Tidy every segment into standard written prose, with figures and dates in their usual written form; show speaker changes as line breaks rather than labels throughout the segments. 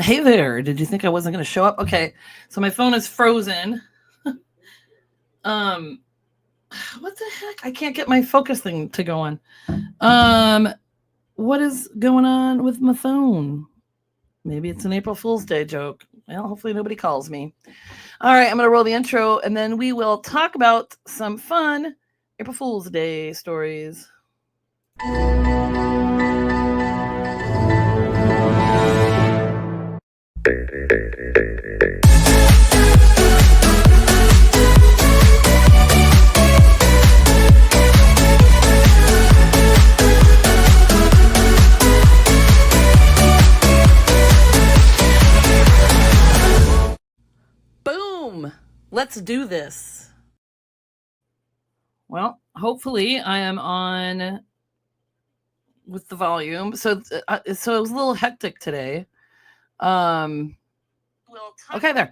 Hey there. Did you think I wasn't going to show up? Okay. So my phone is frozen. um what the heck? I can't get my focus thing to go on. Um what is going on with my phone? Maybe it's an April Fool's Day joke. Well, hopefully nobody calls me. All right, I'm going to roll the intro and then we will talk about some fun April Fool's Day stories. Boom! Let's do this. Well, hopefully I am on with the volume. So it was a little hectic today. Okay, there. A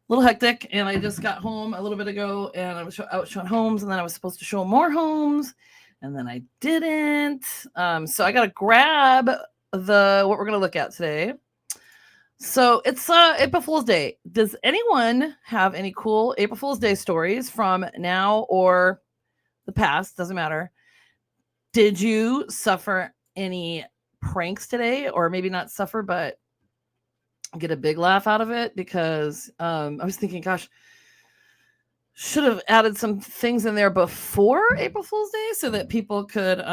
little hectic, and I just got home a little bit ago, and I was out showing homes, and then I was supposed to show more homes, and then I didn't. So I got to grab what we're going to look at today. So it's April Fool's Day. Does anyone have any cool April Fool's Day stories from now or the past? Doesn't matter. Did you suffer any pranks today, or maybe not suffer, but get a big laugh out of it? Because I was thinking, gosh, should have added some things in there before April Fool's Day so that people could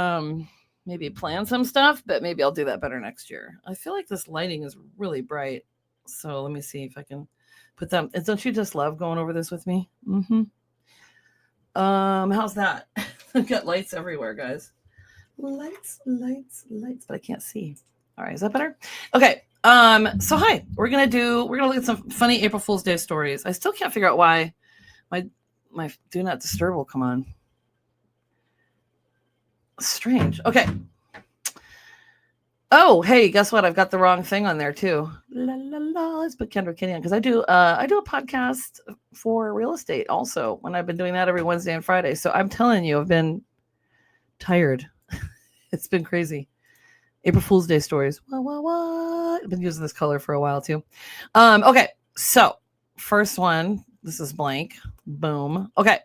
maybe plan some stuff, but maybe I'll do that better next year. I feel like this lighting is really bright. So let me see if I can put them. Don't you just love going over this with me? Mm-hmm. How's that? I've got lights everywhere, guys. Lights, but I can't see. All right, is that better? Okay. So hi, we're gonna look at some funny April Fool's Day stories. I still can't figure out why my do not disturb will come on. Strange. Okay. Oh, hey, guess what? I've got the wrong thing on there too. La la la. Let's put Kendra Kinney on because I do a podcast for real estate also when I've been doing that every Wednesday and Friday. So I'm telling you, I've been tired. It's been crazy. April Fool's Day stories. What? I've been using this color for a while too. Okay, so first one. This is blank. Boom. Okay.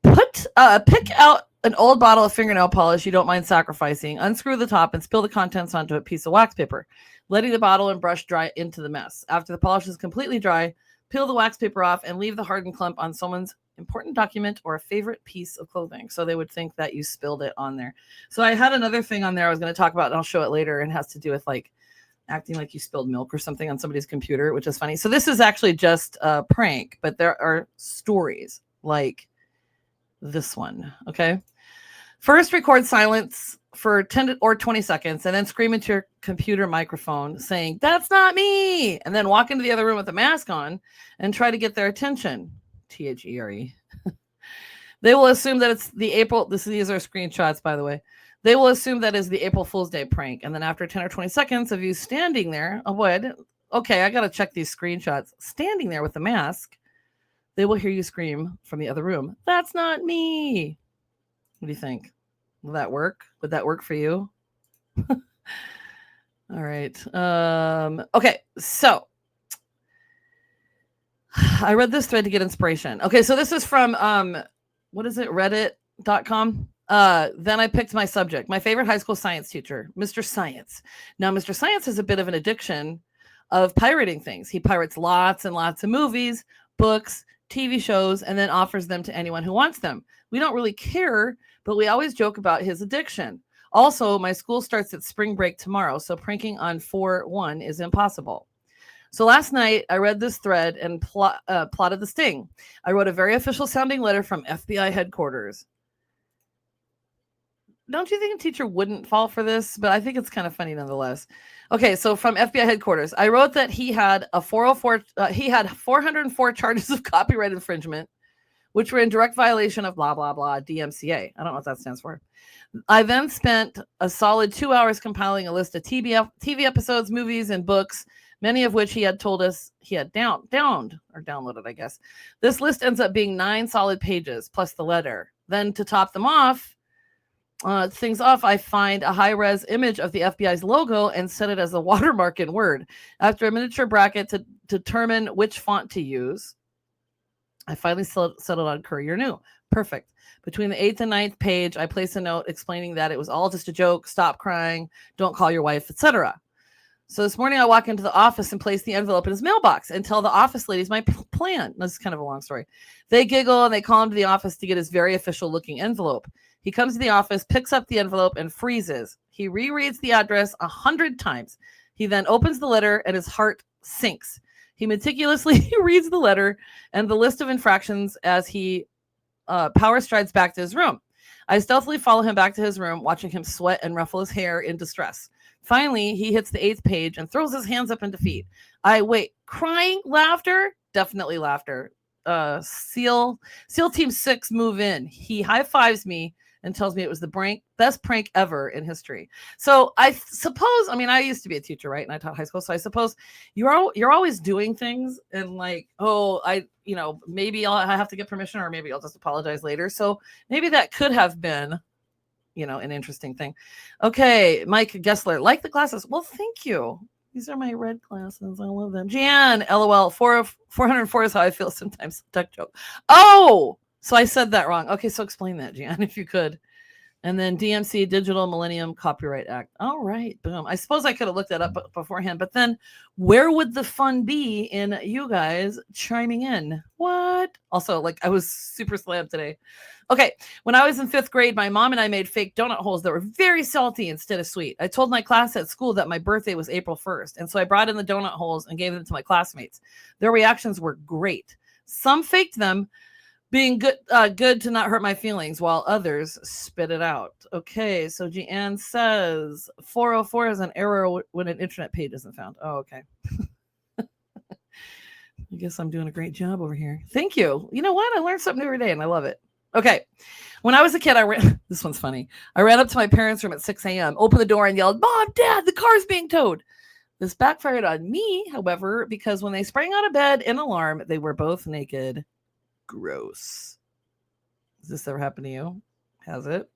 Pick out an old bottle of fingernail polish you don't mind sacrificing. Unscrew the top and spill the contents onto a piece of wax paper, letting the bottle and brush dry into the mess. After the polish is completely dry, peel the wax paper off and leave the hardened clump on someone's important document or a favorite piece of clothing. So they would think that you spilled it on there. So I had another thing on there I was going to talk about, and I'll show it later, and it has to do with like acting like you spilled milk or something on somebody's computer, which is funny. So this is actually just a prank, but there are stories like this one. Okay. First, record silence for 10 or 20 seconds and then scream into your computer microphone saying, "That's not me." And then walk into the other room with a mask on and try to get their attention. THERE. They will assume that it's the April. These are screenshots, by the way. They will assume that is the April Fool's Day prank. And then after 10 or 20 seconds of you standing there, okay, I got to check these screenshots. Standing there with the mask, they will hear you scream from the other room, "That's not me." What do you think? Will that work? Would that work for you? All right. Okay, so I read this thread to get inspiration. Okay, so this is from what is it? Reddit.com. Then I picked my subject, my favorite high school science teacher, Mr. Science. Now, Mr. Science has a bit of an addiction of pirating things. He pirates lots and lots of movies, books, TV shows, and then offers them to anyone who wants them. We don't really care, but we always joke about his addiction. Also, my school starts at spring break tomorrow, so pranking on 4/1 is impossible. So last night, I read this thread and plotted the sting. I wrote a very official sounding letter from FBI headquarters. Don't you think a teacher wouldn't fall for this? But I think it's kind of funny nonetheless. Okay, so from FBI headquarters, I wrote that he had 404 charges of copyright infringement, which were in direct violation of blah, blah, blah, DMCA. I don't know what that stands for. I then spent a solid 2 hours compiling a list of TV episodes, movies, and books, many of which he had told us he had downloaded, I guess. This list ends up being 9 solid pages plus the letter. Then to top them off, things off, I find a high-res image of the FBI's logo and set it as a watermark in Word. After a miniature bracket to determine which font to use, I finally settled on Courier New. Perfect. Between the 8th and 9th page, I place a note explaining that it was all just a joke, stop crying, don't call your wife, etc. So this morning I walk into the office and place the envelope in his mailbox and tell the office ladies my plan. This is kind of a long story. They giggle and they call him to the office to get his very official looking envelope. He comes to the office, picks up the envelope, and freezes. He rereads the address 100 times. He then opens the letter and his heart sinks. He meticulously reads the letter and the list of infractions as he power strides back to his room. I stealthily follow him back to his room, watching him sweat and ruffle his hair in distress. Finally, he hits the 8th page and throws his hands up in defeat. I wait. Crying? Laughter? Definitely laughter. SEAL Team 6 move in. He high-fives me and tells me it was the best prank ever in history. So I suppose, I mean, I used to be a teacher, right? And I taught high school. So I suppose you're always doing things and like, oh, maybe I have to get permission or maybe I'll just apologize later. So maybe that could have been, an interesting thing. Okay. Mike Gessler, like the glasses. Well, thank you. These are my red glasses. I love them. Jan, LOL, 404 is how I feel sometimes. Duck joke. Oh, so I said that wrong. Okay, so explain that, Jan, if you could. And then DMC, Digital Millennium Copyright Act. All right, boom. I suppose I could have looked that up beforehand, but then where would the fun be in you guys chiming in? What? Also, like I was super slammed today. Okay, when I was in 5th grade, my mom and I made fake donut holes that were very salty instead of sweet. I told my class at school that my birthday was April 1st, and so I brought in the donut holes and gave them to my classmates. Their reactions were great. Some faked them, being good to not hurt my feelings, while others spit it out. Okay, so Jeanne says 404 is an error when an internet page isn't found. Oh, okay. I guess I'm doing a great job over here. Thank you. You know what? I learned something new every day, and I love it. Okay. When I was a kid, this one's funny. I ran up to my parents' room at 6 a.m., opened the door, and yelled, "Mom, Dad, the car's being towed." This backfired on me, however, because when they sprang out of bed in alarm, they were both naked. Gross. Has this ever happened to you? Has it?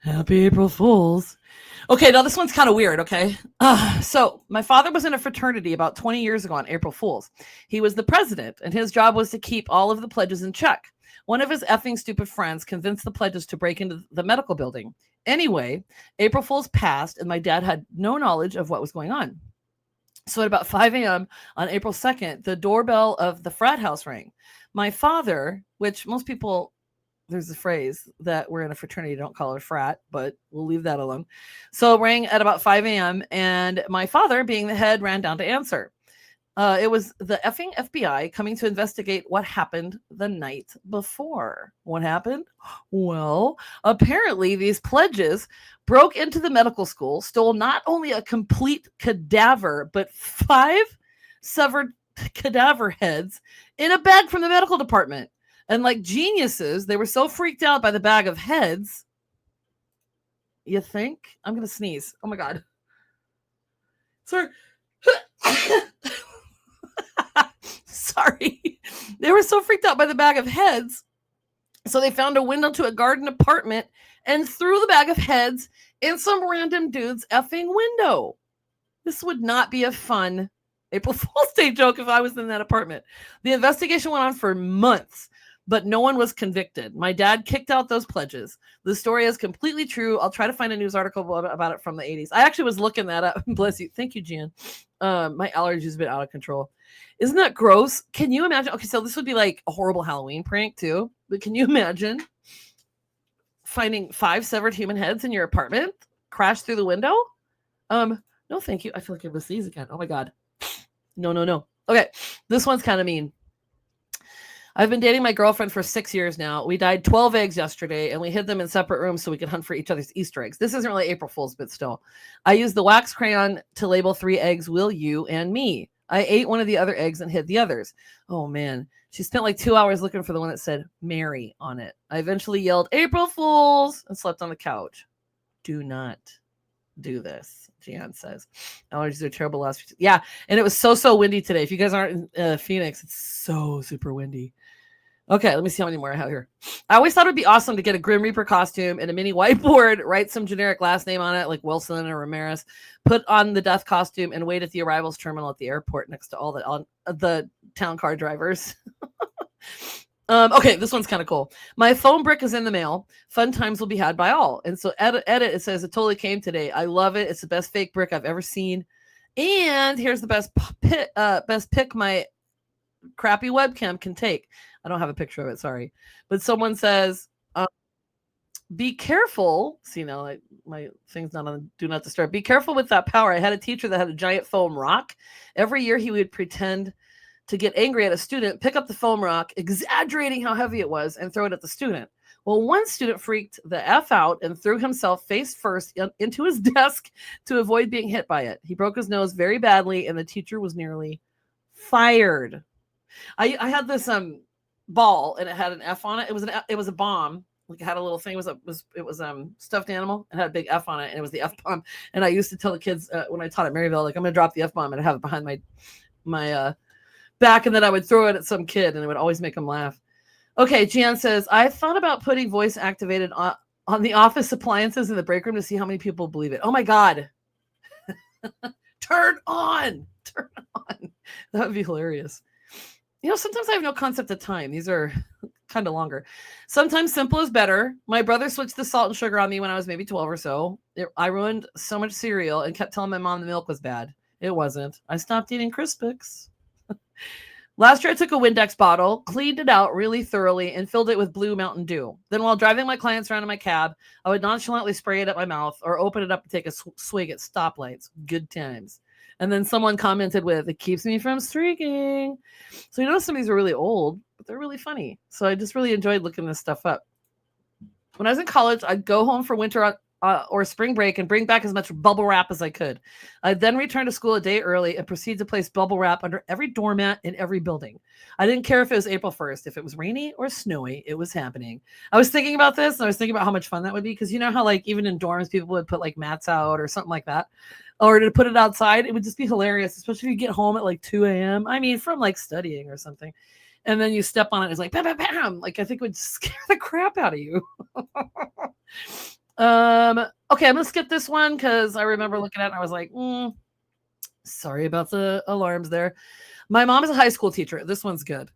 Happy April Fools. Okay, now this one's kind of weird, okay? So my father was in a fraternity about 20 years ago on April Fools. He was the president, and his job was to keep all of the pledges in check. One of his effing stupid friends convinced the pledges to break into the medical building. Anyway, April Fools passed, and my dad had no knowledge of what was going on. So at about 5 a.m. on April 2nd, the doorbell of the frat house rang. My father, which most people, there's a phrase that we're in a fraternity, don't call it a frat, but we'll leave that alone. So it rang at about 5 a.m. and my father, being the head, ran down to answer. It was the effing FBI coming to investigate what happened the night before. What happened? Well, apparently these pledges broke into the medical school, stole not only a complete cadaver, but 5 severed cadaver heads in a bag from the medical department. And like geniuses, they were so freaked out by the bag of heads. You think? I'm going to sneeze. Oh my God. Sorry. Sorry. They were so freaked out by the bag of heads. So they found a window to a garden apartment and threw the bag of heads in some random dude's effing window. This would not be a fun April Fool's Day joke if I was in that apartment. The investigation went on for months, but no one was convicted. My dad kicked out those pledges. The story is completely true. I'll try to find a news article about it from the 80s. I actually was looking that up. Bless you. Thank you, Jan. My allergies have been out of control. Isn't that gross? Can you imagine? Okay, so this would be like a horrible Halloween prank too. But can you imagine finding 5 severed human heads in your apartment, crash through the window? No, thank you. I feel like I'm gonna sneeze again. Oh my God. No. Okay, this one's kind of mean. I've been dating my girlfriend for 6 years now. We dyed 12 eggs yesterday, and we hid them in separate rooms so we could hunt for each other's Easter eggs. This isn't really April Fool's, but still. I used the wax crayon to label 3 eggs, Will, you, and me. I ate one of the other eggs and hid the others. Oh, man. She spent like 2 hours looking for the one that said Mary on it. I eventually yelled, April Fools, and slept on the couch. Do not do this, Jan says. Allergies are terrible last week. Yeah, and it was so windy today. If you guys aren't in Phoenix, it's so super windy. Okay, let me see how many more I have here. I always thought it would be awesome to get a Grim Reaper costume and a mini whiteboard, write some generic last name on it, like Wilson or Ramirez, put on the death costume, and wait at the arrivals terminal at the airport next to all the town car drivers. Okay, this one's kind of cool. My foam brick is in the mail. Fun times will be had by all. And so edit, it says it totally came today. I love it. It's the best fake brick I've ever seen. And here's the best pick my crappy webcam can take. I don't have a picture of it, sorry. But someone says, be careful. See, now my thing's not on do not disturb. Be careful with that power. I had a teacher that had a giant foam rock. Every year he would pretend to get angry at a student, pick up the foam rock, exaggerating how heavy it was, and throw it at the student. Well, one student freaked the F out and threw himself face first into his desk to avoid being hit by it. He broke his nose very badly, and the teacher was nearly fired. I had this ball, and it had an F on it. It was a bomb. Like, it had a little thing. It was stuffed animal. It had a big F on it, and it was the F bomb. And I used to tell the kids when I taught at Maryville, like, I'm going to drop the F bomb, and I have it behind my back, and then I would throw it at some kid, and it would always make them laugh. Okay, Jan says, I thought about putting voice activated on the office appliances in the break room to see how many people believe it. Oh my God. Turn on. That would be hilarious. You know, sometimes I have no concept of time. These are kind of longer. Sometimes simple is better. My brother switched the salt and sugar on me when I was maybe 12 or so. I ruined so much cereal and kept telling my mom the milk was bad. It wasn't. I stopped eating Crispix. Last year, I took a Windex bottle, cleaned it out really thoroughly, and filled it with blue Mountain Dew. Then while driving my clients around in my cab, I would nonchalantly spray it at my mouth or open it up and take a swig at stoplights. Good times. And then someone commented with, it keeps me from streaking. So you know, some of these are really old, but they're really funny. So I just really enjoyed looking this stuff up. When I was in college, I'd go home for winter or spring break and bring back as much bubble wrap as I could. I'd then return to school a day early and proceed to place bubble wrap under every doormat in every building. I didn't care if it was April 1st. If it was rainy or snowy, it was happening. I was thinking about this, and I was thinking about how much fun that would be, because you know how, like, even in dorms, people would put like mats out or something like that, or to put it outside. It would just be hilarious, especially if you get home at like 2 a.m. I mean, from like studying or something. And then you step on it, it's like bam, bam, bam. Like, I think it would scare the crap out of you. Okay, I'm gonna skip this one because I remember looking at it and I was like, sorry about the alarms there. My mom is a high school teacher. This one's good.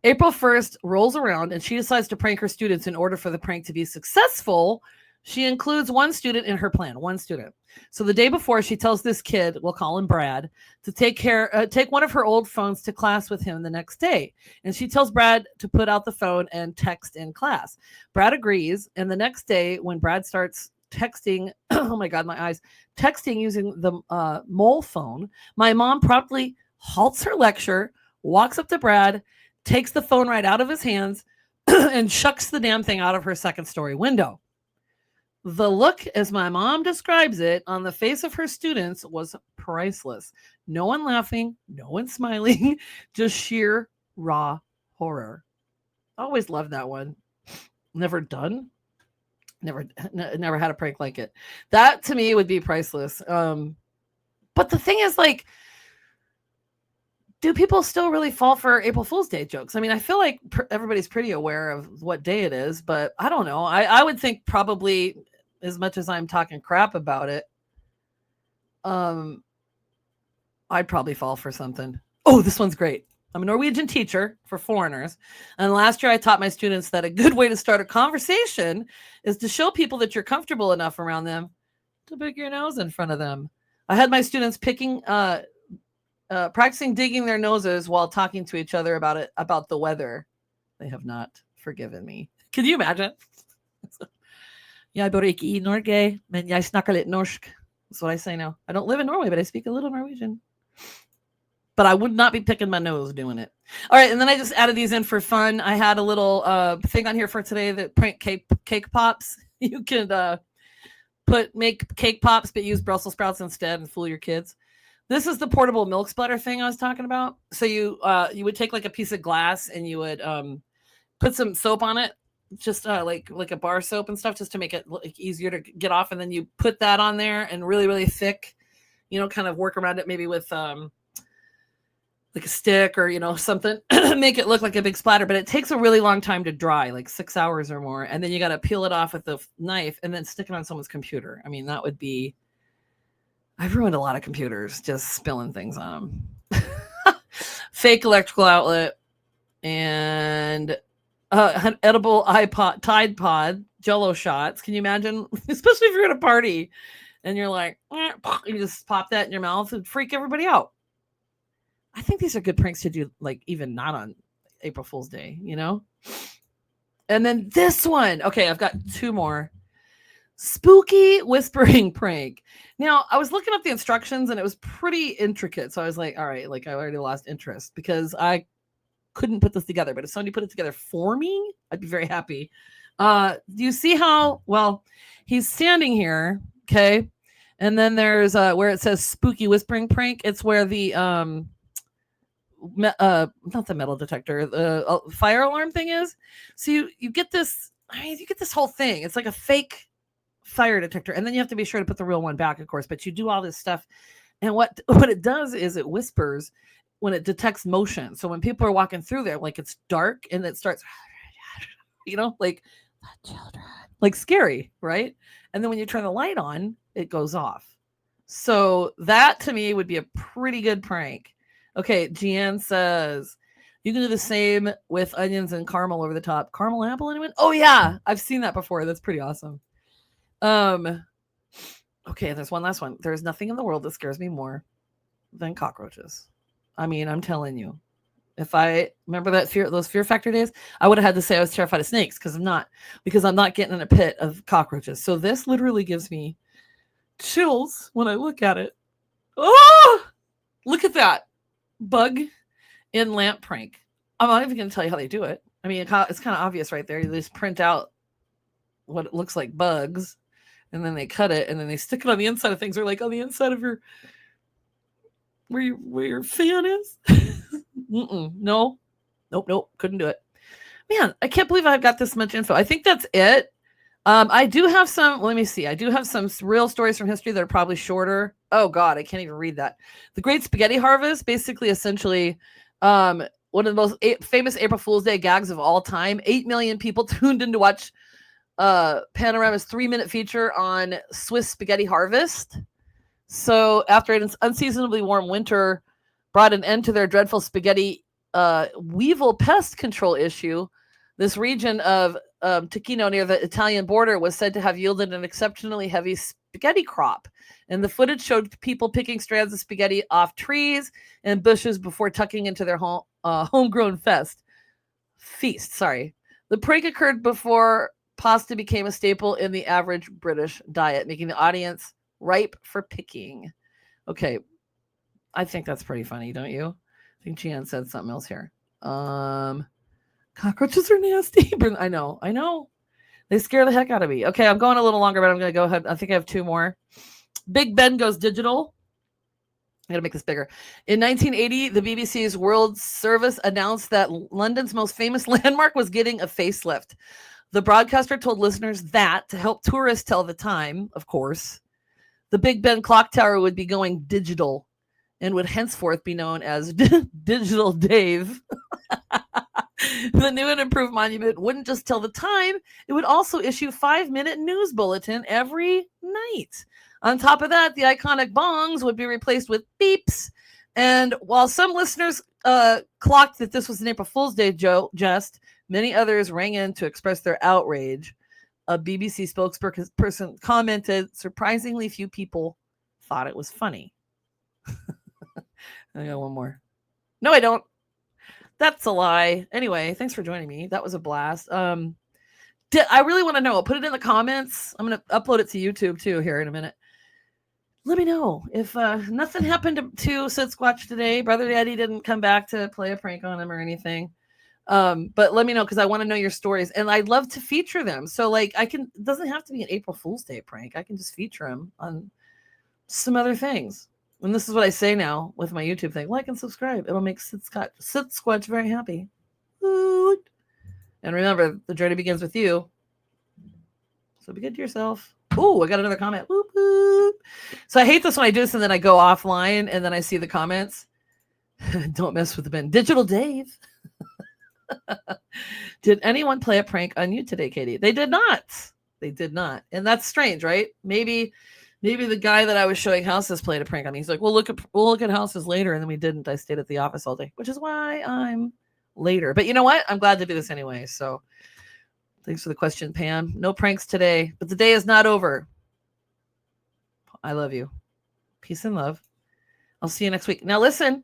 April 1st rolls around and she decides to prank her students. In order for the prank to be successful, she includes one student in her plan, one student. So the day before, she tells this kid, we'll call him Brad, to take one of her old phones to class with him the next day. And she tells Brad to put out the phone and text in class. Brad agrees. And the next day, when Brad starts texting, oh my God, my eyes, texting using the mole phone, my mom promptly halts her lecture, walks up to Brad, takes the phone right out of his hands, and chucks the damn thing out of her second-story window. The look, as my mom describes it, on the face of her students was priceless. No one laughing, no one smiling, just sheer raw horror. Always loved that one. Never done. Never had a prank like it. That to me would be priceless. But the thing is, like, do people still really fall for April Fool's Day jokes? I mean, I feel like everybody's pretty aware of what day it is, but I don't know. I would think probably, as much as I'm talking crap about it, I'd probably fall for something. Oh, this one's great. I'm a Norwegian teacher for foreigners. And last year I taught my students that a good way to start a conversation is to show people that you're comfortable enough around them to pick your nose in front of them. I had my students practicing digging their noses while talking to each other about the weather. They have not forgiven me. Can you imagine? Jeg bor ikke I Norge, men jeg snakker litt norsk. That's what I say now. I don't live in Norway, but I speak a little Norwegian. But I would not be picking my nose doing it. All right, and then I just added these in for fun. I had a little thing on here for today that prank cake pops. You can make cake pops, but use Brussels sprouts instead and fool your kids. This is the portable milk splatter thing I was talking about. So you would take like a piece of glass and you would put some soap on it, just like a bar soap and stuff, just to make it easier to get off. And then you put that on there and really, really thick, kind of work around it maybe with like a stick or, something, make it look like a big splatter, but it takes a really long time to dry, like 6 hours or more. And then you got to peel it off with the knife and then stick it on someone's computer. I mean, I've ruined a lot of computers just spilling things on them. Fake electrical outlet and edible Tide Pod, Jello shots. Can you imagine? Especially if you're at a party and you're like, you just pop that in your mouth and freak everybody out. I think these are good pranks to do, like even not on April Fool's Day, And then this one. Okay, I've got 2 more. Spooky whispering prank. Now, I was looking up the instructions and it was pretty intricate. So I was like, all right, like I already lost interest because I couldn't put this together. But if somebody put it together for me, I'd be very happy. Do you see how, he's standing here, okay? And then there's where it says spooky whispering prank. It's where the not the metal detector, the fire alarm thing is. So you get this, you get this whole thing. It's like a fake fire detector, and then you have to be sure to put the real one back, of course. But you do all this stuff, and what it does is it whispers when it detects motion. So when people are walking through there, like it's dark, and it starts, like children, like scary, right? And then when you turn the light on, it goes off. So that to me would be a pretty good prank. Okay, Gian says you can do the same with onions and caramel over the top. Caramel apple, anyone? Oh yeah, I've seen that before. That's pretty awesome. Okay, there's one last one. There's nothing in the world that scares me more than cockroaches. I mean, I'm telling you. If I remember those Fear Factor days, I would have had to say I was terrified of snakes because I'm not getting in a pit of cockroaches. So this literally gives me chills when I look at it. Oh, look at that bug in lamp prank. I'm not even going to tell you how they do it. I mean, it's kind of obvious right there. You just print out what it looks like bugs, and then they cut it, and then they stick it on the inside of things, or like on the inside of your where your fan is. Nope, couldn't do it. Man, I can't believe I've got this much info. I think that's it. I do have some, let me see. I do have some real stories from history that are probably shorter. Oh God, I can't even read that. The Great Spaghetti Harvest, basically, essentially, one of the most famous April Fool's Day gags of all time. 8 million people tuned in to watch Panorama's 3-minute feature on Swiss spaghetti harvest. So after an unseasonably warm winter brought an end to their dreadful spaghetti weevil pest control issue, this region of Ticino near the Italian border was said to have yielded an exceptionally heavy spaghetti crop. And the footage showed people picking strands of spaghetti off trees and bushes before tucking into their homegrown feast. Sorry. The prank occurred before pasta became a staple in the average British diet, making the audience ripe for picking. Okay. I think that's pretty funny, don't you? I think Gian said something else here. Cockroaches are nasty. I know. They scare the heck out of me. Okay, I'm going a little longer, but I'm going to go ahead. I think I have 2 more. Big Ben goes digital. I got to make this bigger. In 1980, the BBC's World Service announced that London's most famous landmark was getting a facelift. The broadcaster told listeners that to help tourists tell the time, of course, the Big Ben clock tower would be going digital and would henceforth be known as Digital Dave. The new and improved monument wouldn't just tell the time, it would also issue 5-minute news bulletin every night. On top of that, the iconic bongs would be replaced with beeps. And while some listeners clocked that this was an April Fool's Day jest, many others rang in to express their outrage. A BBC spokesperson commented, surprisingly few people thought it was funny. I got one more. No, I don't. That's a lie. Anyway, thanks for joining me. That was a blast. I really want to know. Put it in the comments. I'm going to upload it to YouTube too here in a minute. Let me know if nothing happened to Sid Squatch today. Brother Daddy didn't come back to play a prank on him or anything. But let me know because I want to know your stories and I'd love to feature them. So like it doesn't have to be an April Fool's Day prank. I can just feature them on some other things. And this is what I say now with my YouTube thing. Like and subscribe. It'll make Sid Squatch very happy. And remember, the journey begins with you. So be good to yourself. Oh, I got another comment. Whoop, whoop. So I hate this when I do this and then I go offline and then I see the comments. Don't mess with the bin. Digital Dave. Did anyone play a prank on you today, Katie? They did not. They did not. And that's strange, right? Maybe the guy that I was showing houses played a prank on me. He's like, we'll look at houses later. And then we didn't. I stayed at the office all day, which is why I'm later. But you know what? I'm glad to do this anyway. So thanks for the question, Pam. No pranks today, but the day is not over. I love you. Peace and love. I'll see you next week. Now listen,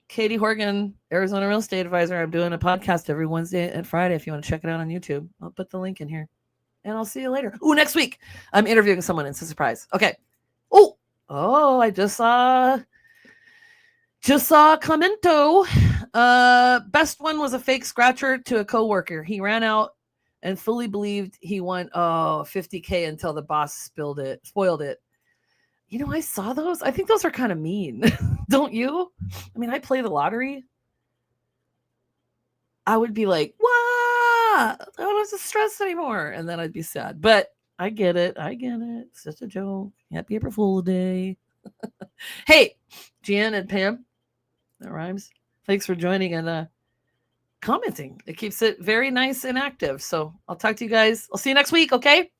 Katie Horgan, Arizona Real Estate Advisor. I'm doing a podcast every Wednesday and Friday. If you want to check it out on YouTube, I'll put the link in here. And I'll see you later. Ooh, next week I'm interviewing someone. It's a surprise. Okay. Oh, I just saw a commento. Best one was a fake scratcher to a coworker. He ran out and fully believed he won $50K until the boss spoiled it. You know, I saw those. I think those are kind of mean. Don't you? I mean, I play the lottery. I would be like, "Wow, I don't have to stress anymore," and then I'd be sad. But I get it. It's just a joke. Happy April Fool's Day. Hey, Jan and Pam, that rhymes. Thanks for joining and commenting. It keeps it very nice and active. So I'll talk to you guys. I'll see you next week. Okay.